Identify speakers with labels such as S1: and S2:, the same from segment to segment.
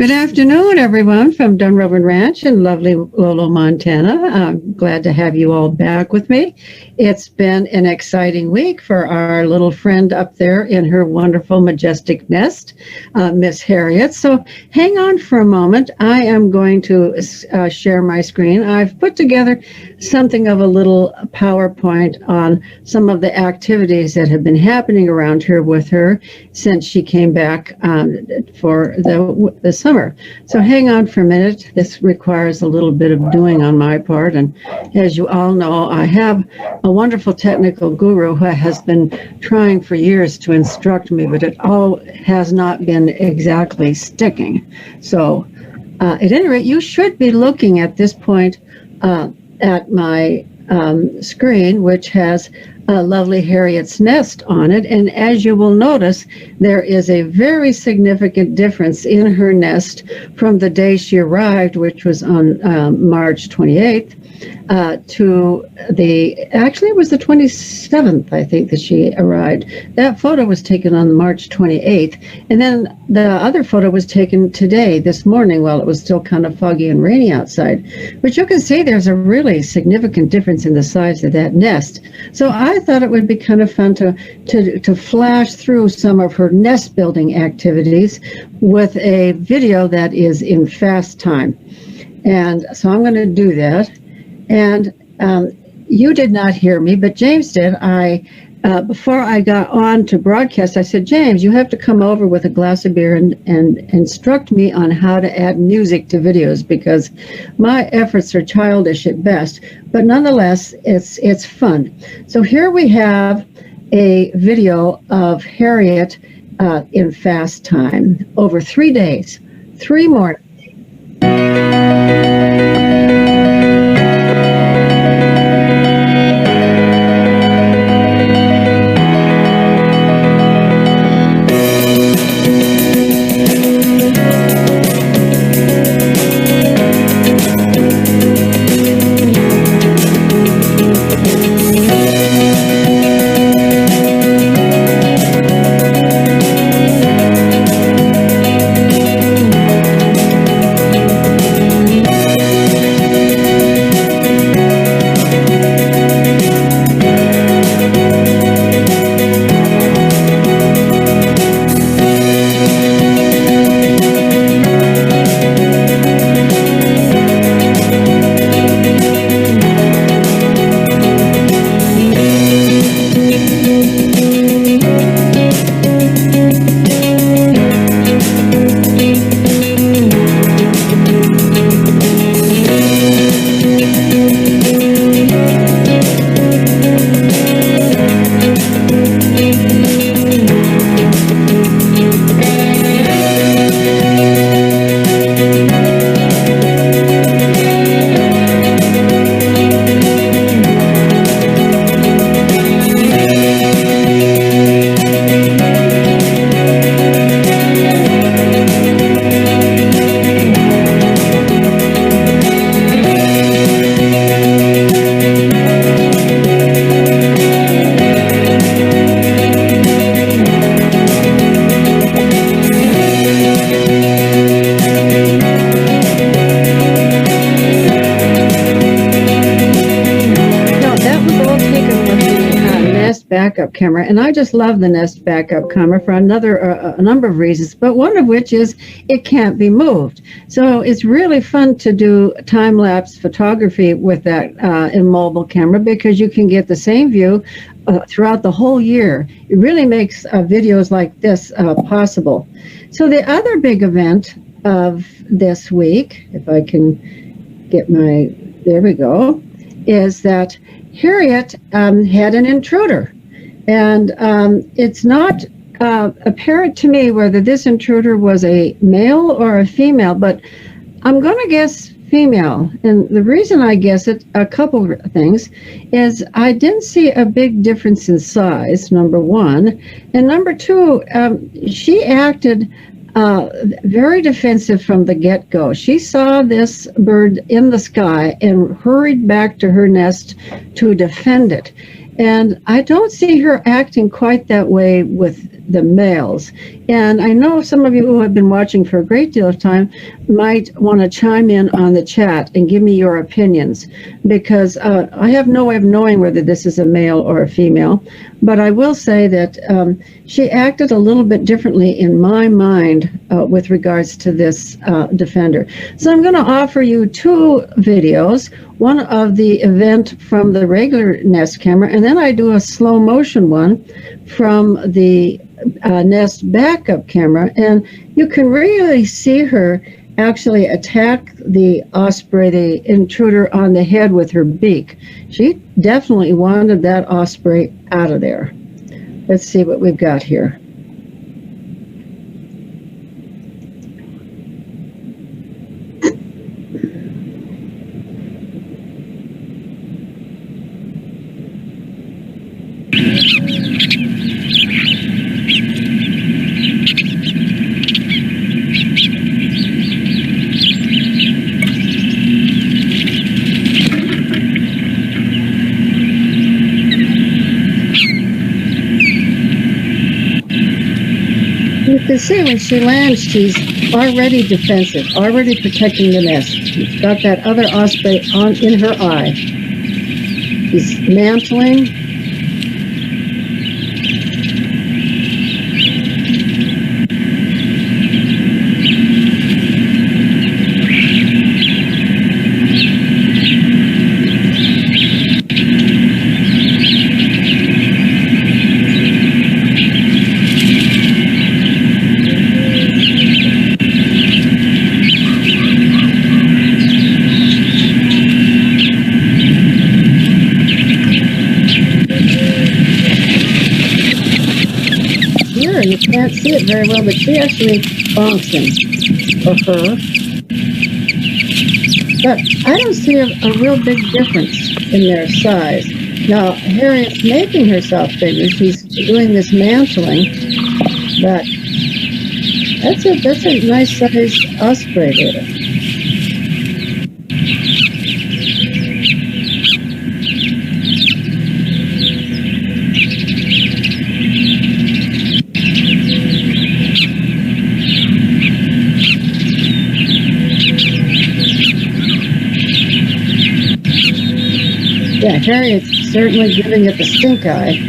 S1: Good afternoon, everyone, from Dunrovin Ranch in lovely Lolo, Montana. I'm glad to have you all back with me. It's been an exciting week for our little friend up there in her wonderful, majestic nest, Miss Harriet. So hang on for a moment. I am going to share my screen. I've put together something of a little PowerPoint on some of the activities that have been happening around here with her since she came back for the summer. So hang on for a minute. This requires a little bit of doing on my part. And as you all know, I have a wonderful technical guru who has been trying for years to instruct me, but it all has not been exactly sticking. So at any rate, you should be looking at this point at my screen, which has lovely Harriet's nest on it. And as you will notice, there is a very significant difference in her nest from the day she arrived, which was on March 28th, to actually it was the 27th, I think, that she arrived. That photo was taken on March 28th. And then the other photo was taken today, this morning, while it was still kind of foggy and rainy outside. But you can see there's a really significant difference in the size of that nest. So I thought it would be kind of fun to flash through some of her nest building activities with a video that is in fast time. And so I'm going to do that. And you did not hear me, but James did. Before I got on to broadcast, I said, James, you have to come over with a glass of beer and instruct me on how to add music to videos, because my efforts are childish at best, but nonetheless, it's fun. So here we have a video of Harriet in fast time over 3 days, 3 mornings. Backup camera, and I just love the Nest backup camera for a number of reasons, but one of which is it can't be moved. So it's really fun to do time-lapse photography with that immobile camera, because you can get the same view throughout the whole year. It really makes videos like this possible. So the other big event of this week, if I can get there we go, is that Harriet had an intruder. And it's not apparent to me whether this intruder was a male or a female, but I'm going to guess female. And the reason I guess it, a couple of things, is I didn't see a big difference in size, number one. And number two, she acted very defensive from the get-go. She saw this bird in the sky and hurried back to her nest to defend it. And I don't see her acting quite that way with the males. And I know some of you who have been watching for a great deal of time might want to chime in on the chat and give me your opinions, because I have no way of knowing whether this is a male or a female. But I will say that she acted a little bit differently in my mind with regards to this defender. So I'm going to offer you two videos, one of the event from the regular Nest camera, and then I do a slow motion one from the Nest backup camera, and you can really see her actually attack the osprey, the intruder, on the head with her beak. She definitely wanted that osprey out of there. Let's see what we've got here. You can see when she lands, she's already defensive, already protecting the nest. She's got that other osprey in her eye. She's mantling. You can't see it very well, but she actually bonks him, or her. But I don't see a real big difference in their size. Now, Harriet's making herself bigger. She's doing this mantling, but that's a nice sized osprey there. Yeah, Harriet's certainly giving it the stink eye.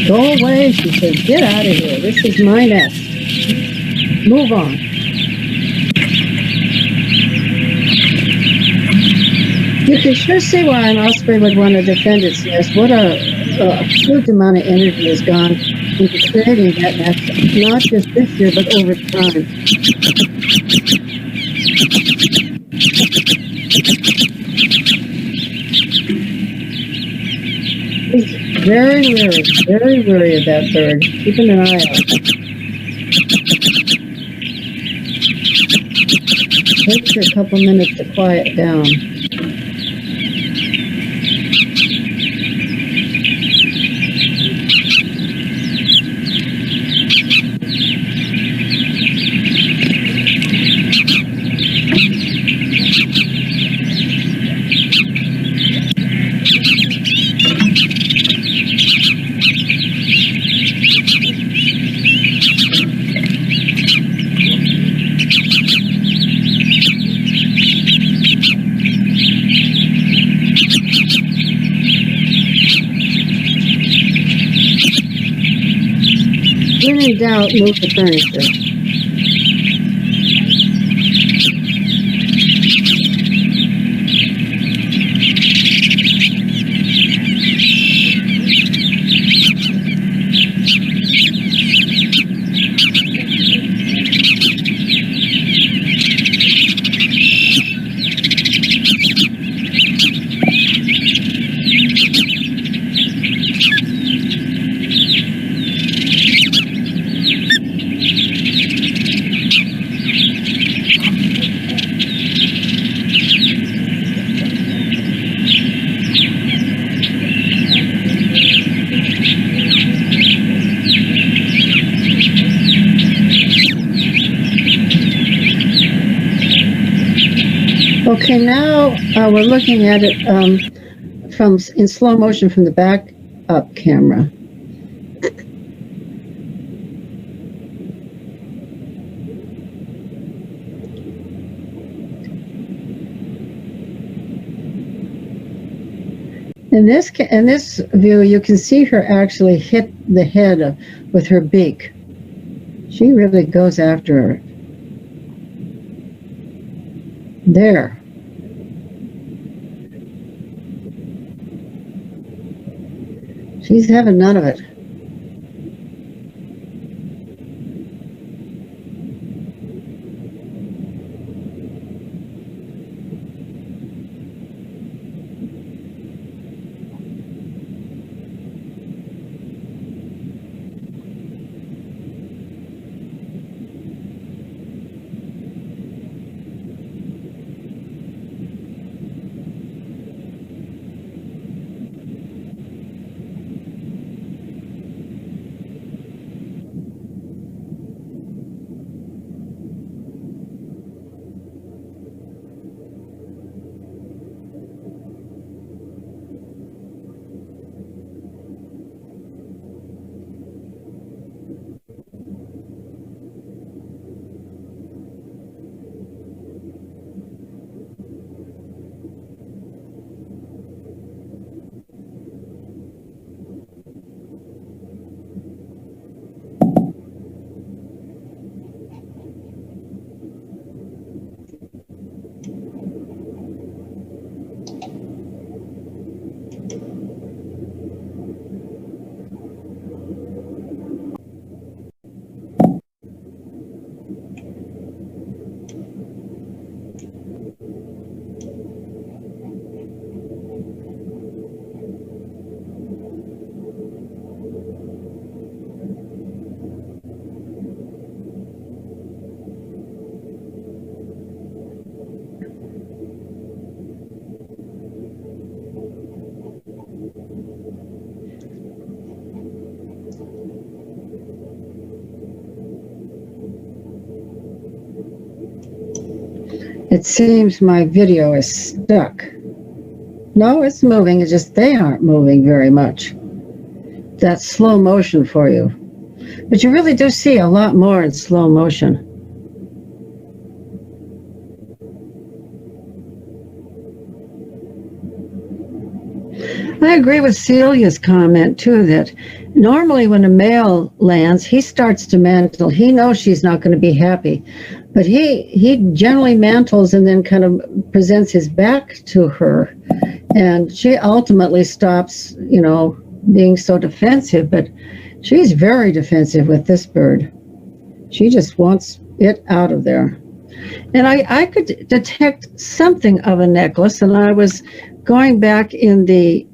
S1: Go away, she says. Get out of here. This is my nest. Move on. You can sure see why an osprey would want to defend its nest. What a huge amount of energy has gone into creating that nest, not just this year, but over time. He's very wary of that bird, keeping an eye out. Takes her a couple minutes to quiet down. When in doubt, move the furniture. Okay, now we're looking at it from in slow motion from the back up camera. In this view, you can see her actually hit the head with her beak. She really goes after her. There. She's having none of it. It seems my video is stuck. No, it's moving. It's just they aren't moving very much. That's slow motion for you. But you really do see a lot more in slow motion. I agree with Celia's comment, too, that normally when a male lands, he starts to mantle. He knows she's not going to be happy. But he generally mantles and then kind of presents his back to her. And she ultimately stops, you know, being so defensive. But she's very defensive with this bird. She just wants it out of there. And I could detect something of a necklace. And I was going back in the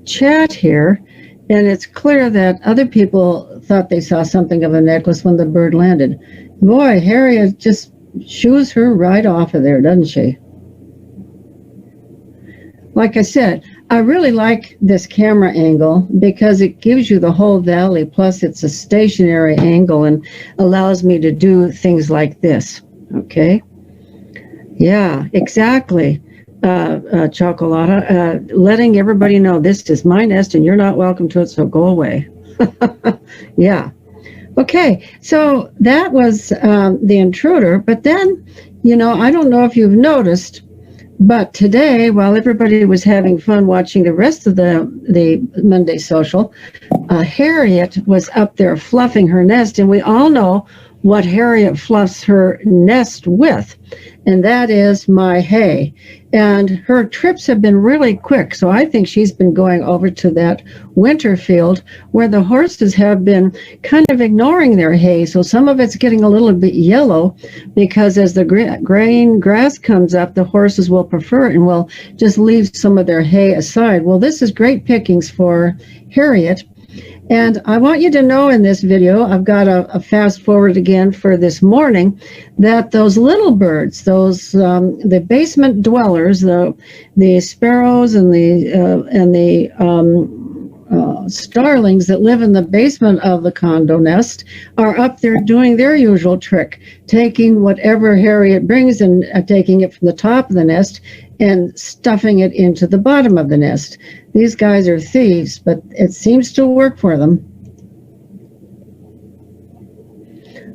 S1: chat here, and it's clear that other people thought they saw something of a necklace when the bird landed. Boy, Harriet just shoos her right off of there, doesn't she? Like I said, I really like this camera angle because it gives you the whole valley, plus it's a stationary angle and allows me to do things like this, okay? Yeah, exactly. Chocolata, letting everybody know this is my nest and you're not welcome to it, so go away. Yeah. Okay, so that was the intruder, but then, you know, I don't know if you've noticed, but today, while everybody was having fun watching the rest of the Monday Social, Harriet was up there fluffing her nest, and we all know what Harriet fluffs her nest with, and that is my hay. And her trips have been really quick, so I think she's been going over to that winter field where the horses have been kind of ignoring their hay, so some of it's getting a little bit yellow because as the green grass comes up, the horses will prefer it and will just leave some of their hay aside. Well, this is great pickings for Harriet. And I want you to know in this video, I've got a fast forward again for this morning, that those little birds, those the basement dwellers, the sparrows and the starlings that live in the basement of the condo nest are up there doing their usual trick, taking whatever Harriet brings and taking it from the top of the nest and stuffing it into the bottom of the nest. These guys are thieves, but it seems to work for them.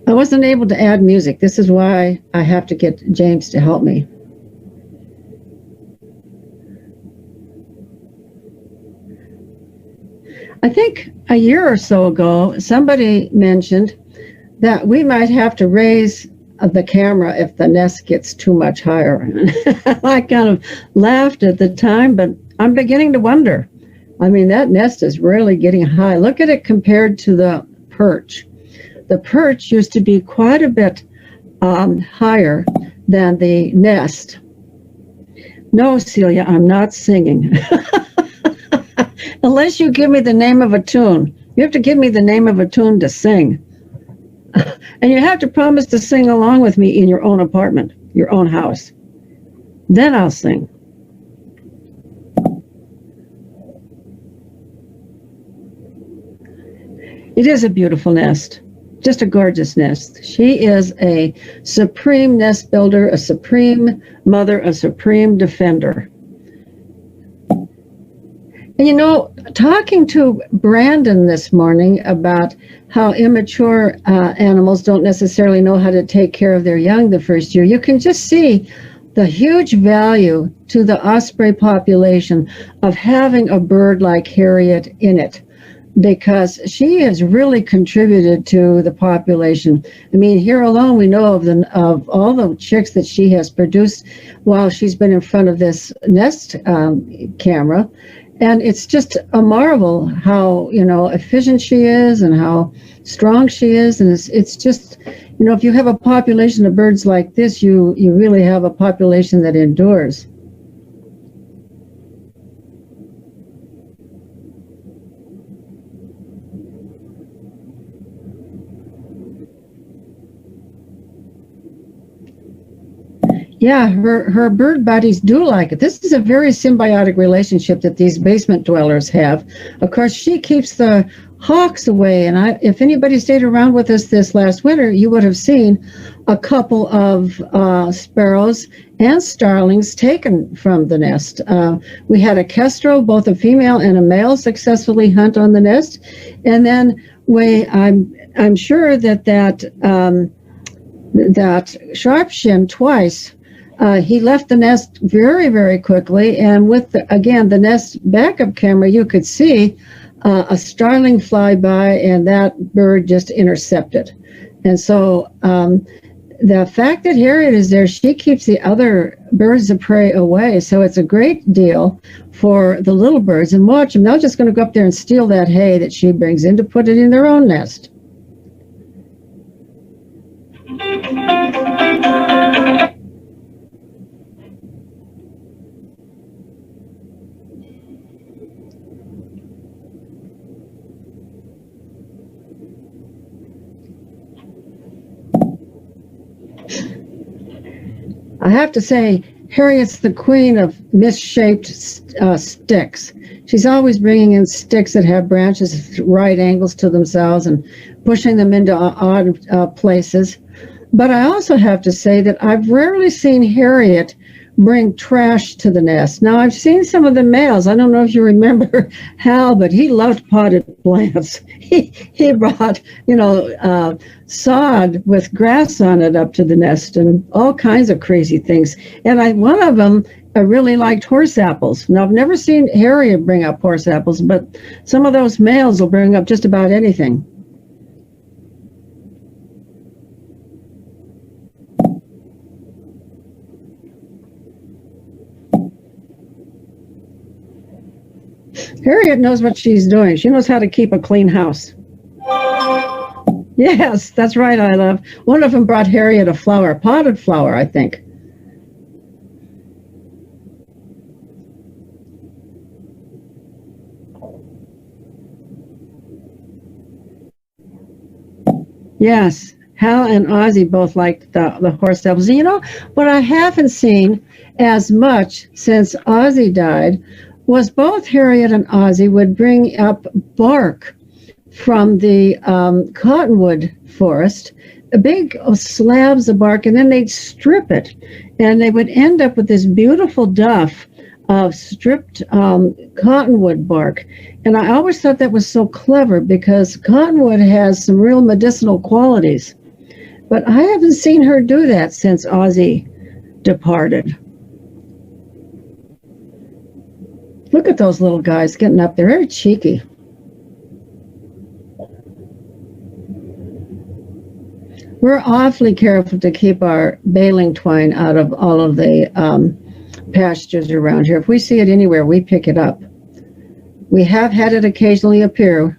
S1: I wasn't able to add music. This is why I have to get James to help me. I think a year or so ago, somebody mentioned that we might have to raise the camera if the nest gets too much higher. I kind of laughed at the time, but I'm beginning to wonder. I mean, that nest is really getting high. Look at it compared to the perch. The perch used to be quite a bit higher than the nest. No, Celia, I'm not singing. Unless you give me the name of a tune. You have to give me the name of a tune to sing. And you have to promise to sing along with me in your own apartment, your own house. Then I'll sing. It is a beautiful nest. Just a gorgeous nest. She is a supreme nest builder, a supreme mother, a supreme defender. And you know, talking to Brandon this morning about how immature animals don't necessarily know how to take care of their young the first year, you can just see the huge value to the osprey population of having a bird like Harriet in it, because she has really contributed to the population. I mean, here alone we know of all the chicks that she has produced while she's been in front of this nest camera. And it's just a marvel how, you know, efficient she is and how strong she is. And it's just, you know, if you have a population of birds like this, you really have a population that endures. Yeah, her bird buddies do like it. This is a very symbiotic relationship that these basement dwellers have. Of course, she keeps the hawks away. And if anybody stayed around with us this last winter, you would have seen a couple of sparrows and starlings taken from the nest. We had a kestrel, both a female and a male, successfully hunt on the nest. And then I'm sure that sharpshin twice. He left the nest very, very quickly, and with, the nest backup camera, you could see a starling fly by, and that bird just intercepted. And so the fact that Harriet is there, she keeps the other birds of prey away, so it's a great deal for the little birds. And watch them, they're just going to go up there and steal that hay that she brings in to put it in their own nest. I have to say, Harriet's the queen of misshaped sticks. She's always bringing in sticks that have branches at right angles to themselves and pushing them into odd places. But I also have to say that I've rarely seen Harriet bring trash to the nest. Now, I've seen some of the males. I don't know if you remember Hal, but he loved potted plants. He brought, sod with grass on it up to the nest and all kinds of crazy things. And one of them, I really liked horse apples. Now, I've never seen Harriet bring up horse apples, but some of those males will bring up just about anything. Harriet knows what she's doing. She knows how to keep a clean house. Yes, that's right, I love. One of them brought Harriet a flower, a potted flower, I think. Yes, Hal and Ozzy both liked the horse apples. And you know, what I haven't seen as much since Ozzy died was both Harriet and Ozzy would bring up bark from the cottonwood forest, big slabs of bark, and then they'd strip it, and they would end up with this beautiful duff of stripped cottonwood bark. And I always thought that was so clever because cottonwood has some real medicinal qualities. But I haven't seen her do that since Ozzy departed. Look at those little guys getting up there. Very cheeky. We're awfully careful to keep our baling twine out of all of the pastures around here. If we see it anywhere, we pick it up. We have had it occasionally appear,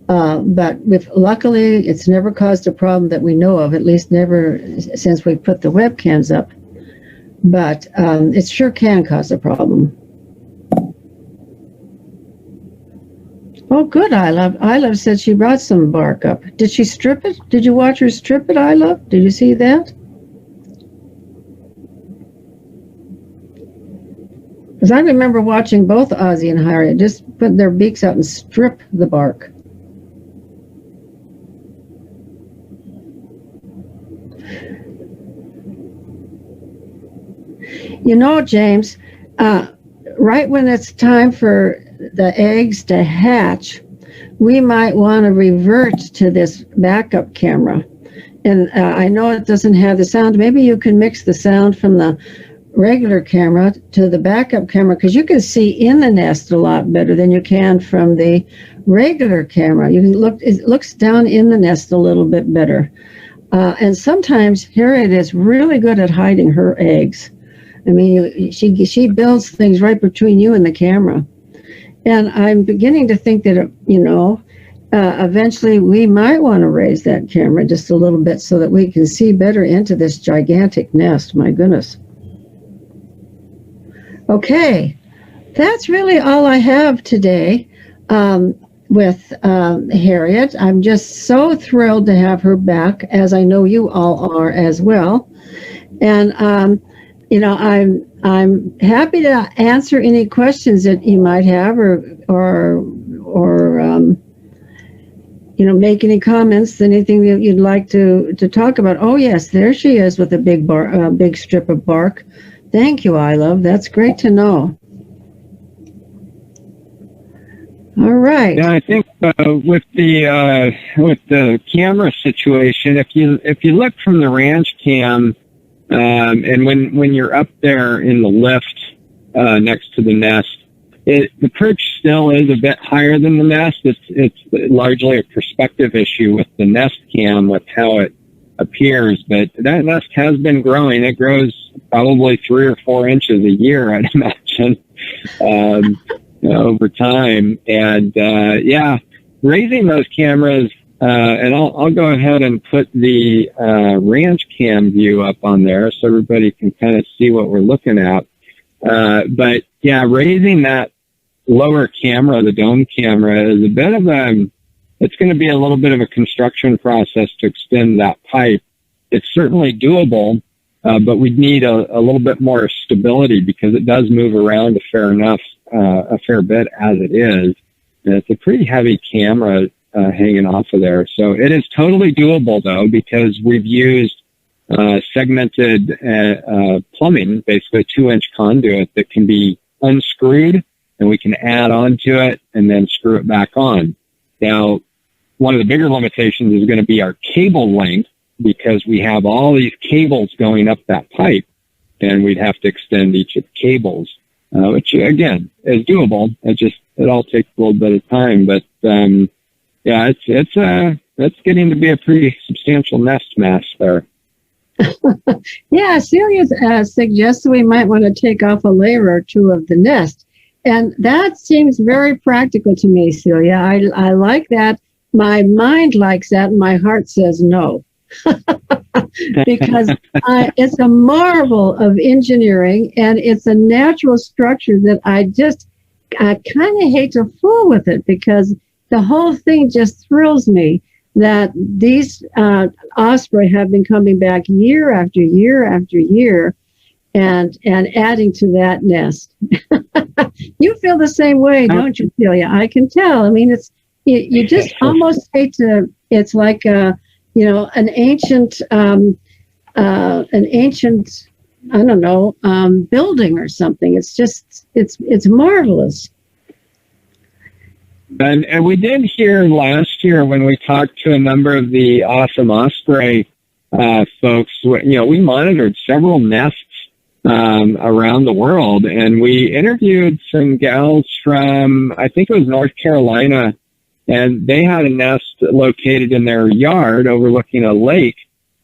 S1: but luckily it's never caused a problem that we know of, at least never since we put the webcams up. But it sure can cause a problem. Oh, good, Ilove. Ilove said she brought some bark up. Did she strip it? Did you watch her strip it, Ilove? Did you see that? Because I remember watching both Ozzy and Harriet just put their beaks out and strip the bark. You know, James, right when it's time for the eggs to hatch, we might want to revert to this backup camera. And I know it doesn't have the sound. Maybe you can mix the sound from the regular camera to the backup camera, because you can see in the nest a lot better than you can from the regular camera. You can look, it looks down in the nest a little bit better. And sometimes Harriet is really good at hiding her eggs. I mean, she builds things right between you and the camera. And I'm beginning to think that, eventually we might want to raise that camera just a little bit so that we can see better into this gigantic nest. My goodness. Okay, that's really all I have today with Harriet. I'm just so thrilled to have her back, as I know you all are as well. And I'm happy to answer any questions that you might have, or make any comments, anything that you'd like to talk about. Oh yes, there she is with a big strip of bark. Thank you, Ilove. That's great to know. All right.
S2: Yeah, I think with the camera situation, if you look from the ranch cam. And when you're up there in the lift next to the nest, the perch still is a bit higher than the nest. It's largely a perspective issue with the nest cam, with how it appears. But that nest has been growing. It grows probably 3 or 4 inches a year, I'd imagine, over time. And raising those cameras. And I'll go ahead and put the ranch cam view up on there so everybody can kind of see what we're looking at. But yeah, raising that lower camera, the dome camera, is a bit of it's going to be a little bit of a construction process to extend that pipe. It's certainly doable, but we'd need a little bit more stability because it does move around a fair bit as it is. And it's a pretty heavy camera hanging off of there. So it is totally doable, though, because we've used segmented plumbing, basically a 2-inch conduit that can be unscrewed, and we can add on to it and then screw it back on. Now, one of the bigger limitations is going to be our cable length, because we have all these cables going up that pipe, and we'd have to extend each of the cables, which, again, is doable. It all takes a little bit of time, but yeah, it's getting to be a pretty substantial nest mass there.
S1: Yeah, Celia suggests we might want to take off a layer or two of the nest. And that seems very practical to me, Celia. I like that. My mind likes that, and my heart says no. Because it's a marvel of engineering, and it's a natural structure that I kind of hate to fool with it, because the whole thing just thrills me that these osprey have been coming back year after year after year and adding to that nest. You feel the same way, don't you, Celia? I can tell. I mean, it's you just almost hate to. It's like an ancient I don't know, building or something. It's just it's marvelous.
S2: And we did hear last year when we talked to a number of the awesome osprey folks. We monitored several nests around the world, and we interviewed some gals from, I think it was North Carolina, and they had a nest located in their yard overlooking a lake,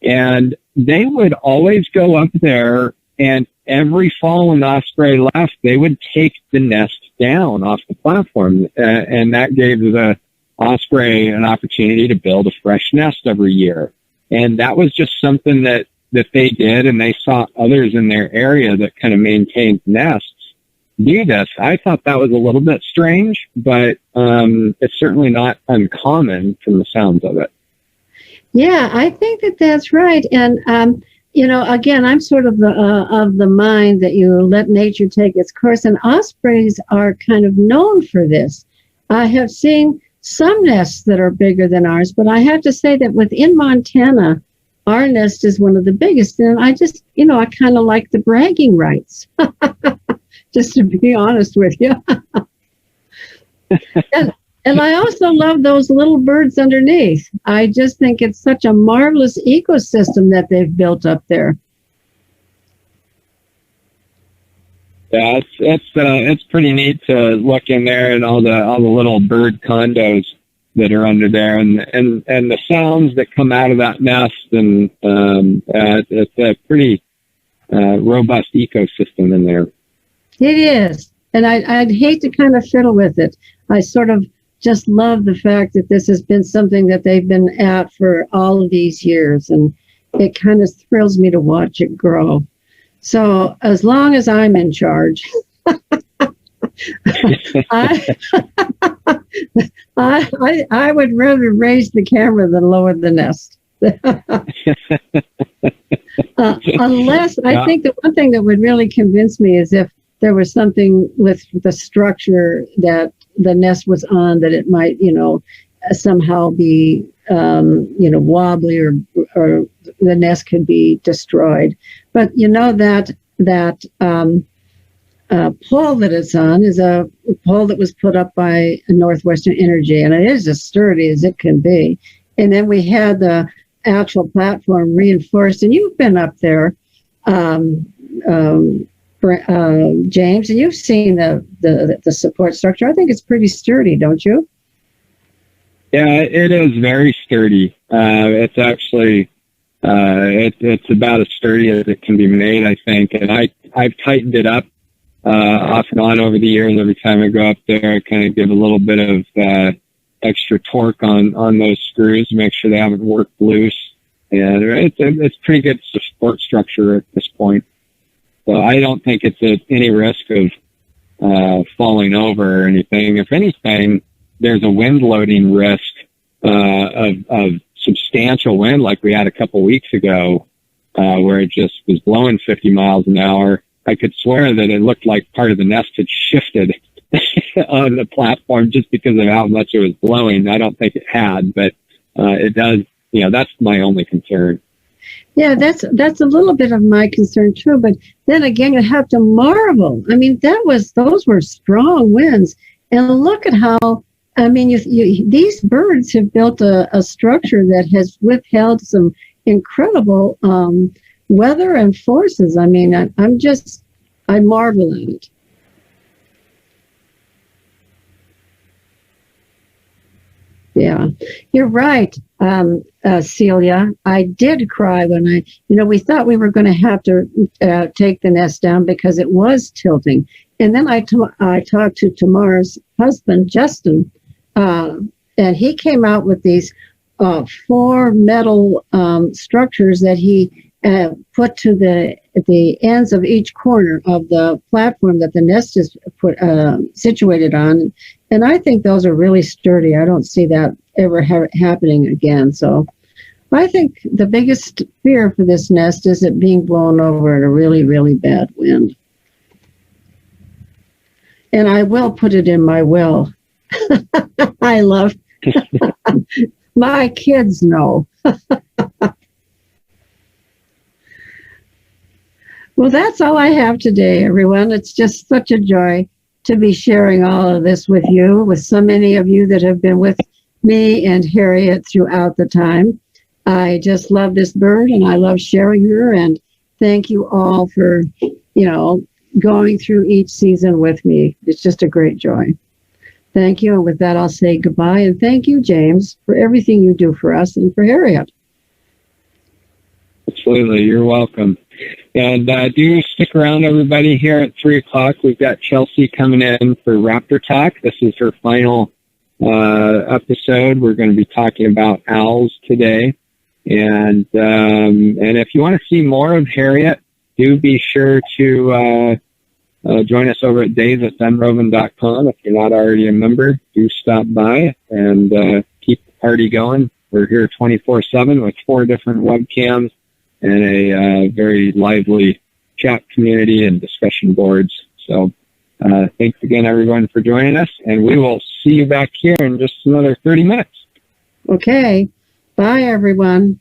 S2: and they would always go up there, and every fall when the osprey left, they would take the nest down off the platform, and that gave the osprey an opportunity to build a fresh nest every year. And that was just something that they did, and they saw others in their area that kind of maintained nests do this. I thought that was a little bit strange, but it's certainly not uncommon from the sounds of it.
S1: Yeah, I think that's right. And, again, I'm sort of the mind that you let nature take its course. And ospreys are kind of known for this. I have seen some nests that are bigger than ours, but I have to say that within Montana, our nest is one of the biggest. And I just, I kind of like the bragging rights, just to be honest with you. And I also love those little birds underneath. I just think it's such a marvelous ecosystem that they've built up there.
S2: Yeah, it's pretty neat to look in there and all the little bird condos that are under there, and the sounds that come out of that nest, and it's a pretty robust ecosystem in there. It
S1: is, and I'd hate to kind of fiddle with it. I sort of just love the fact that this has been something that they've been at for all of these years, and it kind of thrills me to watch it grow. So as long as I'm in charge, I would rather raise the camera than lower the nest. Unless I think the one thing that would really convince me is if there was something with the structure that the nest was on, that it might, somehow be, wobbly, or the nest could be destroyed. But that pole that it's on is a pole that was put up by Northwestern Energy, and it is as sturdy as it can be. And then we had the actual platform reinforced, and you've been up there, James, and you've seen the support structure. I think it's pretty sturdy, don't you?
S2: Yeah, it is very sturdy. It's actually it's about as sturdy as it can be made, I think. And I've tightened it up off and on over the years. Every time I go up there, I kind of give a little bit of extra torque on those screws to make sure they haven't worked loose. And it's pretty good support structure at this point. So I don't think it's at any risk of falling over or anything. If anything, there's a wind loading risk of substantial wind like we had a couple weeks ago, where it just was blowing 50 miles an hour. I could swear that it looked like part of the nest had shifted on the platform just because of how much it was blowing. I don't think it had, but it does. That's my only concern.
S1: Yeah, that's a little bit of my concern too. But then again, you have to marvel. I mean, those were strong winds, and look at how. I mean, these birds have built a structure that has withheld some incredible weather and forces. I mean, I marvel at it. Yeah, you're right, Celia. I did cry when we thought we were going to have to take the nest down because it was tilting. And then I talked to Tamar's husband, Justin, and he came out with these 4 metal structures that he put to the ends of each corner of the platform that the nest is situated on. And I think those are really sturdy. I don't see that ever happening again. So I think the biggest fear for this nest is it being blown over in a really, really bad wind. And I will put it in my will. I love my kids know. Well, that's all I have today, everyone. It's just such a joy to be sharing all of this with you, with so many of you that have been with me and Harriet throughout the time. I just love this bird and I love sharing her, and thank you all for, going through each season with me. It's just a great joy. Thank you. And with that, I'll say goodbye. And thank you, James, for everything you do for us and for Harriet.
S2: Absolutely. You're welcome. And do stick around, everybody, here at 3 o'clock. We've got Chelsea coming in for Raptor Talk. This is her final episode. We're going to be talking about owls today. And if you want to see more of Harriet, do be sure to join us over at days@dunrovin.com. If you're not already a member, do stop by and keep the party going. We're here 24/7 with 4 different webcams and a very lively chat community and discussion boards. So thanks again, everyone, for joining us, and we will see you back here in just another 30 minutes.
S1: Okay. Bye, everyone.